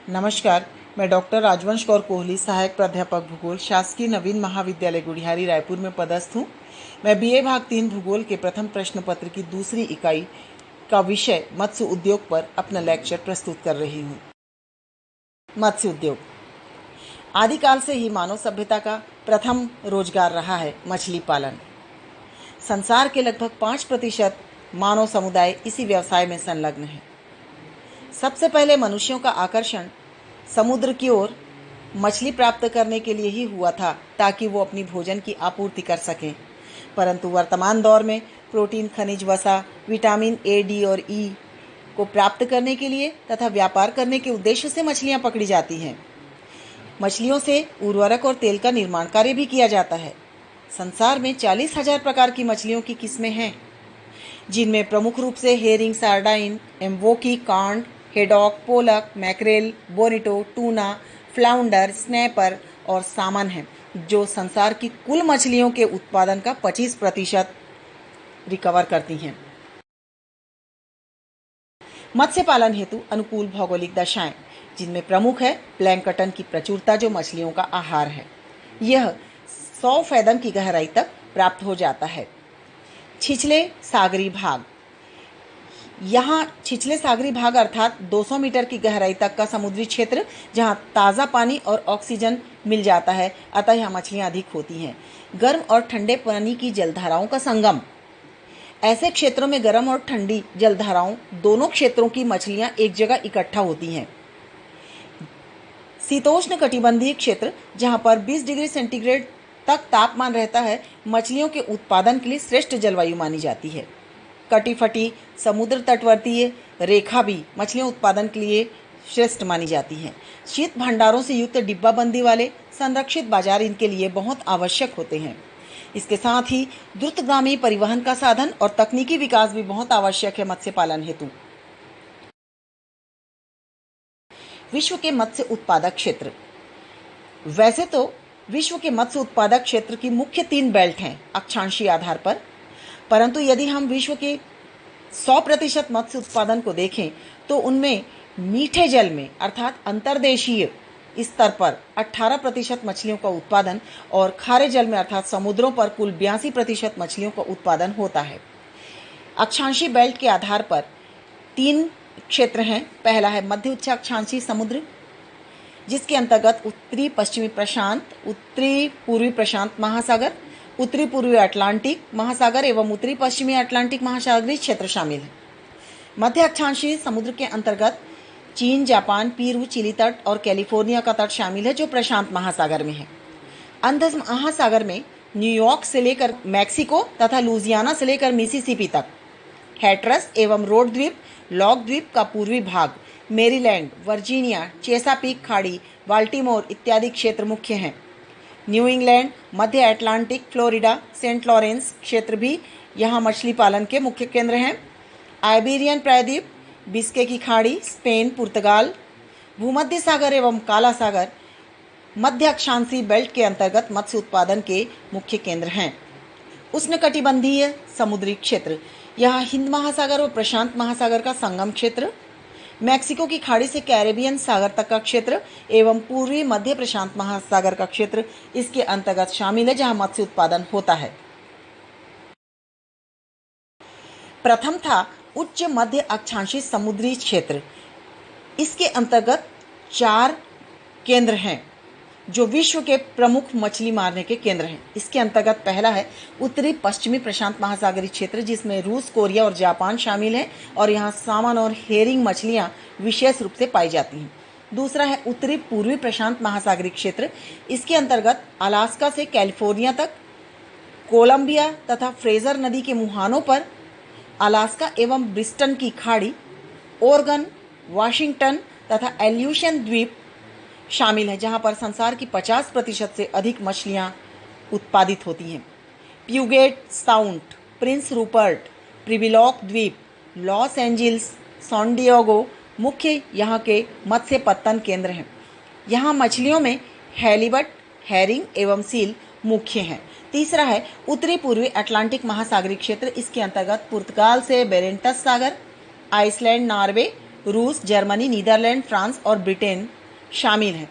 नमस्कार, मैं डॉक्टर राजवंश कौर कोहली, सहायक प्राध्यापक भूगोल, शासकीय नवीन महाविद्यालय गुढ़ियारी, रायपुर में पदस्थ हूँ। मैं बीए भाग 3 भूगोल के प्रथम प्रश्न पत्र की दूसरी इकाई का विषय मत्स्य उद्योग पर अपना लेक्चर प्रस्तुत कर रही हूँ। मत्स्य उद्योग आदिकाल से ही मानव सभ्यता का प्रथम रोजगार रहा है मछली पालन। संसार के लगभग 5% मानव समुदाय इसी व्यवसाय में संलग्न है। सबसे पहले मनुष्यों का आकर्षण समुद्र की ओर मछली प्राप्त करने के लिए ही हुआ था, ताकि वो अपनी भोजन की आपूर्ति कर सकें। परंतु वर्तमान दौर में प्रोटीन, खनिज, वसा, विटामिन ए, डी और ई को प्राप्त करने के लिए तथा व्यापार करने के उद्देश्य से मछलियां पकड़ी जाती हैं। मछलियों से उर्वरक और तेल का निर्माण कार्य भी किया जाता है। संसार में 40,000 प्रकार की मछलियों की किस्में हैं, जिनमें प्रमुख रूप से हेरिंग, सार्डाइन, एम्बोकी, कार्न, haddock, pollock, mackerel, bonito, tuna, flounder, snapper और सामन हैं, जो संसार की कुल मछलियों के उत्पादन का 25% रिकवर करती हैं। मत्स्य पालन हेतु अनुकूल भौगोलिक दशाएं, जिनमें प्रमुख है प्लैंकटन की प्रचुरता, जो मछलियों का आहार है। यह 100 फैदम की गहराई तक प्राप्त हो जाता है। छिछले सागरी भाग, यहाँ छिछले सागरी भाग अर्थात 200 मीटर की गहराई तक का समुद्री क्षेत्र, जहाँ ताज़ा पानी और ऑक्सीजन मिल जाता है, अतः यहाँ मछलियाँ अधिक होती हैं। गर्म और ठंडे पानी की जलधाराओं का संगम, ऐसे क्षेत्रों में गर्म और ठंडी जलधाराओं दोनों क्षेत्रों की मछलियाँ एक जगह इकट्ठा होती हैं। शीतोष्ण कटिबंधीय क्षेत्र, जहाँ पर 20 डिग्री सेंटीग्रेड तक तापमान रहता है, मछलियों के उत्पादन के लिए श्रेष्ठ जलवायु मानी जाती है। कटिफटी समुद्र तटवर्तीय रेखा भी मछलियों उत्पादन के लिए श्रेष्ठ मानी जाती है। शीत भंडारों से युक्त डिब्बाबंदी वाले संरक्षित बाजार इनके लिए बहुत आवश्यक होते हैं। इसके साथ ही द्रुतगामी परिवहन का साधन और तकनीकी विकास भी बहुत आवश्यक है मत्स्य पालन हेतु। विश्व के मत्स्य उत्पादक क्षेत्र, वैसे तो विश्व के मत्स्य उत्पादक क्षेत्र की मुख्य 3 बेल्ट हैं अक्षांशीय आधार पर, परंतु यदि हम विश्व के 100% मत्स्य उत्पादन को देखें तो उनमें मीठे जल में अर्थात अंतर्देशीय स्तर पर 18% मछलियों का उत्पादन और खारे जल में अर्थात समुद्रों पर कुल 82% मछलियों का उत्पादन होता है। अक्षांशीय बेल्ट के आधार पर 3 क्षेत्र हैं। पहला है मध्य उच्च अक्षांशीय समुद्र, जिसके अंतर्गत उत्तरी पश्चिमी प्रशांत, उत्तरी पूर्वी प्रशांत महासागर, उत्तरी पूर्वी अटलांटिक महासागर एवं उत्तरी पश्चिमी अटलांटिक महासागरीय क्षेत्र शामिल है। मध्य अक्षांशीय समुद्र के अंतर्गत चीन, जापान, पेरू, चिली तट और कैलिफोर्निया का तट शामिल है, जो प्रशांत महासागर में है। अंध महासागर में न्यूयॉर्क से लेकर मैक्सिको तथा लुजियाना से लेकर मिसिसिपी तक, हैट्रस एवं रोड द्वीप, लॉग द्वीप का पूर्वी भाग, मेरीलैंड, वर्जीनिया, चेसापीक खाड़ी, बाल्टीमोर इत्यादि क्षेत्र मुख्य हैं। न्यू इंग्लैंड, मध्य अटलांटिक, फ्लोरिडा, सेंट लॉरेंस क्षेत्र भी यहाँ मछली पालन के मुख्य केंद्र हैं। आइबेरियन प्रायद्वीप, बिस्के की खाड़ी, स्पेन, पुर्तगाल, भूमध्य सागर एवं काला सागर मध्य अक्षांशीय बेल्ट के अंतर्गत मत्स्य उत्पादन के मुख्य केंद्र हैं। उष्णकटिबंधीय समुद्री क्षेत्र, यहाँ हिंद महासागर और प्रशांत महासागर का संगम क्षेत्र, मैक्सिको की खाड़ी से कैरेबियन सागर तक का क्षेत्र एवं पूर्वी मध्य प्रशांत महासागर का क्षेत्र इसके अंतर्गत शामिल है, जहां मत्स्य उत्पादन होता है। प्रथम था उच्च मध्य अक्षांशीय समुद्री क्षेत्र। इसके अंतर्गत 4 केंद्र हैं, जो विश्व के प्रमुख मछली मारने के केंद्र हैं। इसके अंतर्गत पहला है उत्तरी पश्चिमी प्रशांत महासागरीय क्षेत्र, जिसमें रूस, कोरिया और जापान शामिल है और यहाँ सामन और हेरिंग मछलियाँ विशेष रूप से पाई जाती हैं। दूसरा है उत्तरी पूर्वी प्रशांत महासागरीय क्षेत्र। इसके अंतर्गत अलास्का से कैलिफोर्निया तक, कोलंबिया तथा फ्रेजर नदी के मुहानों पर, अलास्का एवं ब्रिस्टन की खाड़ी, ओरेगन, वाशिंगटन तथा एल्यूशन द्वीप शामिल है, जहां पर संसार की 50% से अधिक मछलियां उत्पादित होती हैं। प्यूगेट साउंड, प्रिंस रूपर्ट, प्रिविलॉक द्वीप, लॉस एंजिल्स, सैन डिएगो मुख्य यहाँ के मत्स्य पत्तन केंद्र हैं। यहाँ मछलियों में हैलीबट, हैरिंग एवं सील मुख्य हैं। तीसरा है उत्तरी पूर्वी अटलांटिक महासागरीय क्षेत्र। इसके अंतर्गत पुर्तगाल से बेरेंटस सागर, आइसलैंड, नॉर्वे, रूस, जर्मनी, नीदरलैंड, फ्रांस और ब्रिटेन शामिल हैं।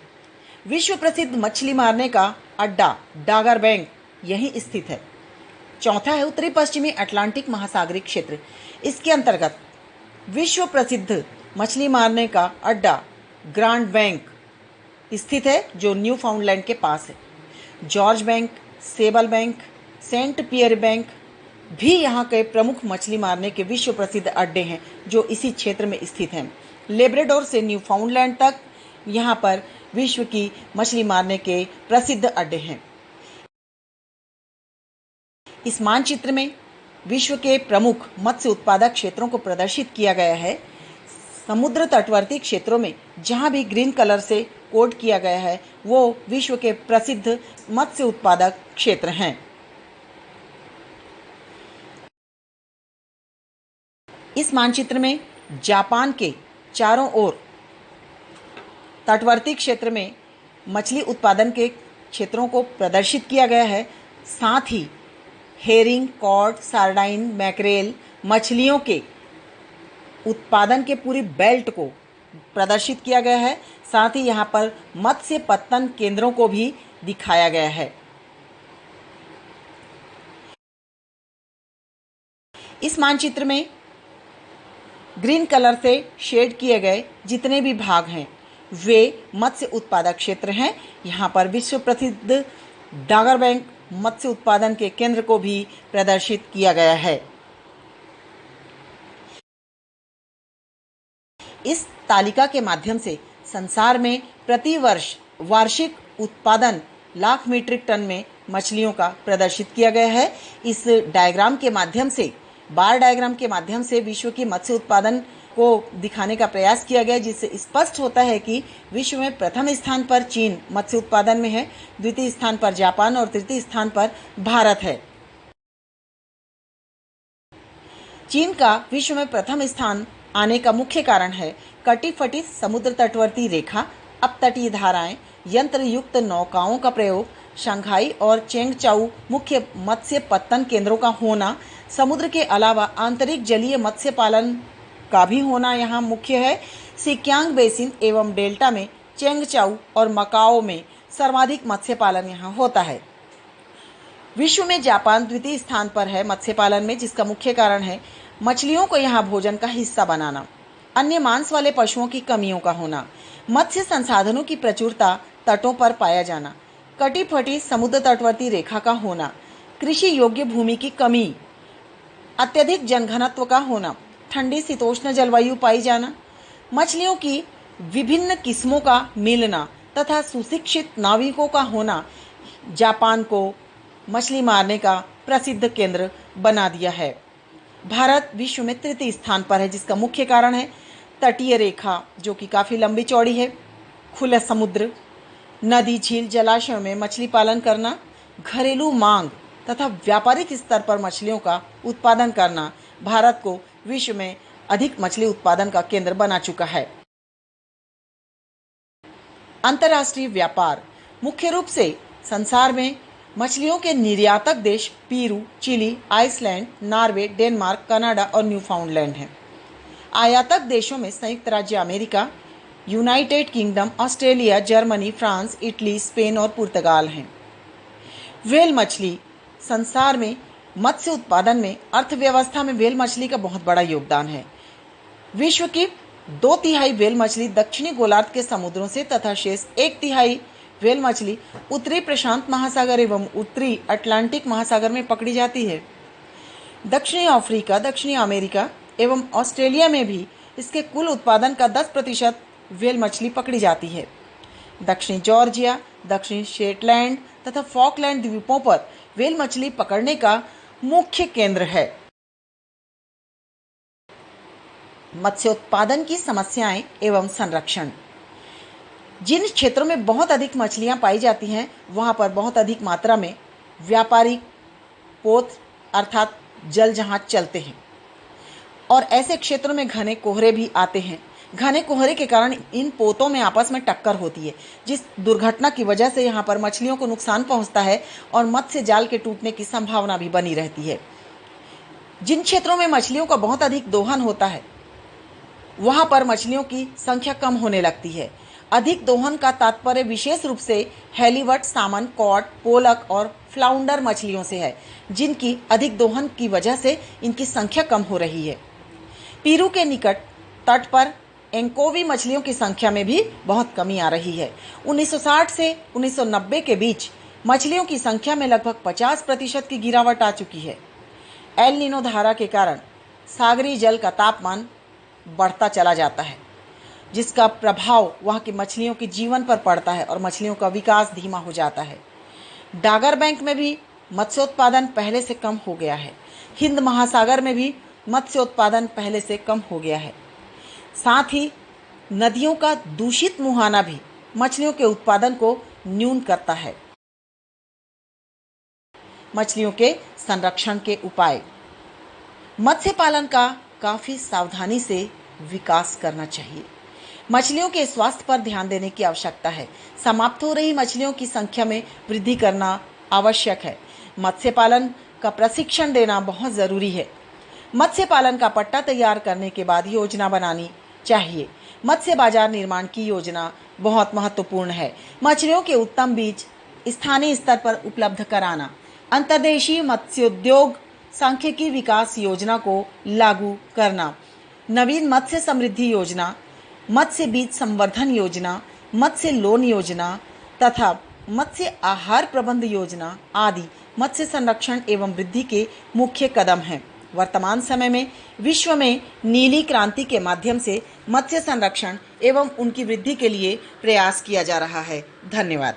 विश्व प्रसिद्ध मछली मारने का अड्डा डागर बैंक यहीं स्थित है। चौथा है उत्तरी पश्चिमी अटलांटिक महासागरीय क्षेत्र। इसके अंतर्गत विश्व प्रसिद्ध मछली मारने का अड्डा ग्रांड बैंक स्थित है, जो न्यू फाउंडलैंड के पास है। जॉर्ज बैंक, सेबल बैंक, सेंट पियर बैंक भी यहाँ के प्रमुख मछली मारने के विश्व प्रसिद्ध अड्डे हैं, जो इसी क्षेत्र में स्थित हैं। लेब्राडोर से न्यू फाउंडलैंड तक यहाँ पर विश्व की मछली मारने के प्रसिद्ध अड्डे हैं। इस मानचित्र में विश्व के प्रमुख मत्स्य उत्पादक क्षेत्रों को प्रदर्शित किया गया है। समुद्र तटवर्ती क्षेत्रों में जहां भी ग्रीन कलर से कोड किया गया है, वो विश्व के प्रसिद्ध मत्स्य उत्पादक क्षेत्र हैं। इस मानचित्र में जापान के चारों ओर तटवर्ती क्षेत्र में मछली उत्पादन के क्षेत्रों को प्रदर्शित किया गया है। साथ ही हेरिंग, कॉड, सार्डाइन, मैक्रेल मछलियों के उत्पादन के पूरी बेल्ट को प्रदर्शित किया गया है। साथ ही यहाँ पर मत्स्य पत्तन केंद्रों को भी दिखाया गया है। इस मानचित्र में ग्रीन कलर से शेड किए गए जितने भी भाग हैं वे मत्स्य उत्पादक क्षेत्र हैं। यहाँ पर विश्व प्रसिद्ध डागर बैंक मत्स्य उत्पादन के केंद्र को भी प्रदर्शित किया गया है। इस तालिका के माध्यम से संसार में प्रति वर्ष वार्षिक उत्पादन लाख मीट्रिक टन में मछलियों का प्रदर्शित किया गया है। इस डायग्राम के माध्यम से, बार डायग्राम के माध्यम से विश्व की मत्स्य उत्पादन को दिखाने का प्रयास किया गया, जिससे स्पष्ट होता है कि विश्व में प्रथम स्थान पर चीन मत्स्य उत्पादन में है, द्वितीय स्थान पर जापान और तृतीय स्थान पर भारत है। चीन का विश्व में प्रथम स्थान आने का मुख्य कारण है कटी फटी समुद्र तटवर्ती रेखा, अपतटीय धाराएं, यंत्र युक्त नौकाओं का प्रयोग, शंघाई और चेंगचाऊ मुख्य मत्स्य पत्तन केंद्रों का होना, समुद्र के अलावा आंतरिक जलीय मत्स्य पालन का भी होना यहाँ मुख्य है। सिक्यांग बेसिन एवं डेल्टा में चेंगचाऊ और मकाओ में सर्वाधिक मत्स्य पालन यहाँ होता है। विश्व में जापान द्वितीय स्थान पर है मत्स्य पालन में, जिसका मुख्य कारण है मछलियों को यहाँ भोजन का हिस्सा बनाना, अन्य मांस वाले पशुओं की कमियों का होना, मत्स्य संसाधनों की प्रचुरता तटों पर पाया जाना, कटी फटी समुद्र तटवर्ती रेखा का होना, कृषि योग्य भूमि की कमी, अत्यधिक जनघनत्व का होना, ठंडी शीतोष्ण जलवायु पाई जाना, मछलियों की विभिन्न किस्मों का मिलना तथा सुशिक्षित नाविकों का होना जापान को मछली मारने का प्रसिद्ध केंद्र बना दिया है। भारत विश्व में तृतीय स्थान पर है, जिसका मुख्य कारण है तटीय रेखा जो कि काफ़ी लंबी चौड़ी है, खुला समुद्र, नदी, झील, जलाशयों में मछली पालन करना, घरेलू मांग तथा व्यापारिक स्तर पर मछलियों का उत्पादन करना भारत को विश्व में अधिक मछली उत्पादन का केंद्र बना चुका है। अंतर्राष्ट्रीय व्यापार मुख्य रूप से संसार में मछलियों के निर्यातक देश Peru, Chile, Iceland, Norway, Denmark, Canada और न्यूफाउंडलैंड हैं। आयातक देशों में संयुक्त राज्य America, United Kingdom, Australia, Germany, France, Italy, Spain और पुर्तगाल हैं। व्हेल मछली संसार में मत्स्य उत्पादन में अर्थव्यवस्था में व्हेल मछली का बहुत बड़ा योगदान है। विश्व की 2/3 व्हेल मछली दक्षिणी गोलार्ध के समुद्रों से तथा शेष 1/3 व्हेल मछली उत्तरी प्रशांत महासागर एवं उत्तरी अटलांटिक महासागर में पकड़ी जाती है। दक्षिणी अफ्रीका, दक्षिणी अमेरिका एवं ऑस्ट्रेलिया में भी इसके कुल उत्पादन का 10% व्हेल मछली पकड़ी जाती है। दक्षिणी जॉर्जिया, दक्षिणी शेटलैंड तथा फॉकलैंड द्वीपों पर व्हेल मछली पकड़ने का मुख्य केंद्र है। मत्स्य उत्पादन की समस्याएं एवं संरक्षण। जिन क्षेत्रों में बहुत अधिक मछलियां पाई जाती हैं वहां पर बहुत अधिक मात्रा में व्यापारिक पोत अर्थात जल जहाज चलते हैं और ऐसे क्षेत्रों में घने कोहरे भी आते हैं। घने कोहरे के कारण इन पोतों में आपस में टक्कर होती है, जिस दुर्घटना की वजह से यहाँ पर मछलियों को नुकसान पहुँचता है और मत्स्य जाल के टूटने की संभावना भी बनी रहती है। जिन क्षेत्रों में मछलियों का बहुत अधिक दोहन होता है वहाँ पर मछलियों की संख्या कम होने लगती है। अधिक दोहन का तात्पर्य विशेष रूप से हैलीवट, सामन, कॉड, पोलक और फ्लाउंडर मछलियों से है, जिनकी अधिक दोहन की वजह से इनकी संख्या कम हो रही है। पीरू के निकट तट पर एंकोवी मछलियों की संख्या में भी बहुत कमी आ रही है। 1960 से 1990 के बीच मछलियों की संख्या में लगभग 50% की गिरावट आ चुकी है। एल नीनो धारा के कारण सागरीय जल का तापमान बढ़ता चला जाता है, जिसका प्रभाव वहाँ की मछलियों के जीवन पर पड़ता है और मछलियों का विकास धीमा हो जाता है। डागर बैंक में भी मत्स्योत्पादन पहले से कम हो गया है। हिंद महासागर में भी मत्स्योत्पादन पहले से कम हो गया है। साथ ही नदियों का दूषित मुहाना भी मछलियों के उत्पादन को न्यून करता है। मछलियों के संरक्षण के उपाय। मत्स्य पालन का काफी सावधानी से विकास करना चाहिए। मछलियों के स्वास्थ्य पर ध्यान देने की आवश्यकता है। समाप्त हो रही मछलियों की संख्या में वृद्धि करना आवश्यक है। मत्स्य पालन का प्रशिक्षण देना बहुत जरूरी है। मत्स्य पालन का पट्टा तैयार करने के बाद योजना बनानी चाहिए। मत्स्य बाजार निर्माण की योजना बहुत महत्वपूर्ण है। मछलियों के उत्तम बीज स्थानीय स्तर पर उपलब्ध कराना, अंतर्देशीय मत्स्योद्योग सांख्यिकी विकास योजना को लागू करना, नवीन मत्स्य समृद्धि योजना, मत्स्य बीज संवर्धन योजना, मत्स्य लोन योजना तथा मत्स्य आहार प्रबंध योजना आदि मत्स्य संरक्षण एवं वृद्धि के मुख्य कदम हैं। वर्तमान समय में विश्व में नीली क्रांति के माध्यम से मत्स्य संरक्षण एवं उनकी वृद्धि के लिए प्रयास किया जा रहा है। धन्यवाद।